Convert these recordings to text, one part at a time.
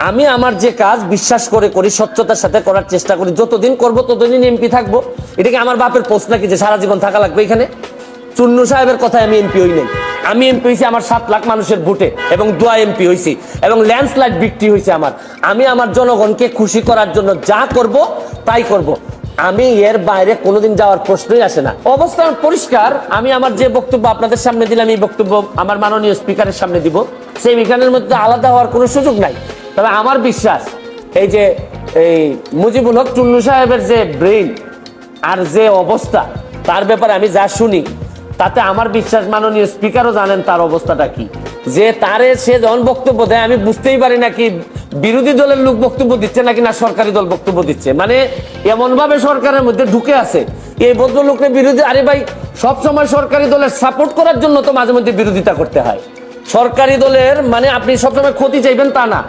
আমি আমার যে কাজ বিশ্বাস করে করি, স্বচ্ছতার সাথে করার চেষ্টা করি, যতদিন করবো ততদিন এমপি থাকবো। এটা কি আমার বাপের পোস্ট নাকি যে সারা জীবন থাকা লাগবে এখানে? চুন্নু সাহেবের কথায় আমি এমপি হই নাই। আমি এমপি হয়েছি আমার 7 লাখ মানুষের ভোটে এবং দোয়া এমপি হয়েছি এবং ল্যান্ডস্লাইড বিক্রি হয়েছে আমার। আমি আমার জনগণকে খুশি করার জন্য যা করব তাই করব। আমি এর বাইরে কোনোদিন যাওয়ার প্রশ্নই আসে না। অবস্থান পরিষ্কার। আমি আমার যে বক্তব্য আপনাদের সামনে দিলাম, এই বক্তব্য আমার মাননীয় স্পিকারের সামনে দিব। সেই বিজ্ঞানের মধ্যে আলাদা হওয়ার কোনো সুযোগ নাই। তবে আমার বিশ্বাস, এই যে এই মুজিবুল হক চুন্নু সাহেবের যে ব্রেইন আর যে অবস্থা, তার ব্যাপারে আমি যা শুনি তাতে আমার বিশ্বাস মাননীয় স্পিকারও জানেন তার অবস্থাটা কি। যে তারে সে যখন বক্তব্য দেয় আমি বুঝতেই পারি না কি বিরোধী দলের লোক বক্তব্য দিচ্ছে নাকি না সরকারি দল বক্তব্য দিচ্ছে। মানে এমন ভাবে সরকারের মধ্যে ঢুকে আছে এই ভদ্রলোকের বিরোধী। আরে ভাই, সবসময় সরকারি দলের সাপোর্ট করার জন্য তো মাঝে মধ্যে বিরোধিতা করতে হয়। সরকারি দলের মানে আপনি সবসময় ক্ষতি চাইবেন তা না।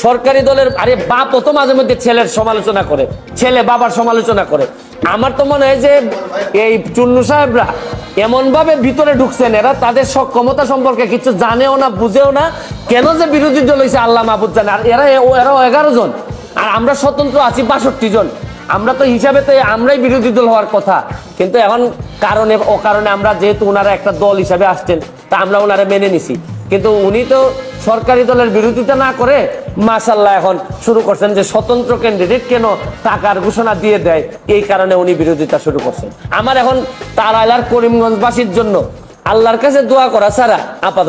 সরকারি দলের আরে বাপও তো মাঝে মধ্যে ছেলের সমালোচনা করে, ছেলে বাবার সমালোচনা করে। আমার তো মনে হয় যে এই চুন্নু সাহেবরা এমন ভাবে ভিতরে ঢুকছেন, এরা তাদের সক্ষমতা সম্পর্কে কিছু জানেও না, বুঝেও না। কেন যে বিরোধী দল হয়েছে আল্লাহ মাহবুদ জানে। আর এরাও 11 জন, আর আমরা স্বতন্ত্র আছি 62 জন। আমরা তো হিসাবে তো আমরাই বিরোধী দল হওয়ার কথা, কিন্তু এখন কারণে অকারণে আমরা যেহেতু ওনারা একটা দল হিসাবে আসছেন তা আমরা ওনারা মেনে নিছি। কিন্তু উনি তো সরকারি দলের বিরোধিতা না করে মাশাআল্লাহ এখন শুরু করছেন যে স্বতন্ত্র ক্যান্ডিডেট কেন টাকার ঘোষণা দিয়ে দেয়, এই কারণে উনি বিরোধিতা শুরু করছেন। আমার এখন তারাইলার করিমগঞ্জবাসীর জন্য আল্লাহর কাছে দোয়া করা ছাড়া আপাতত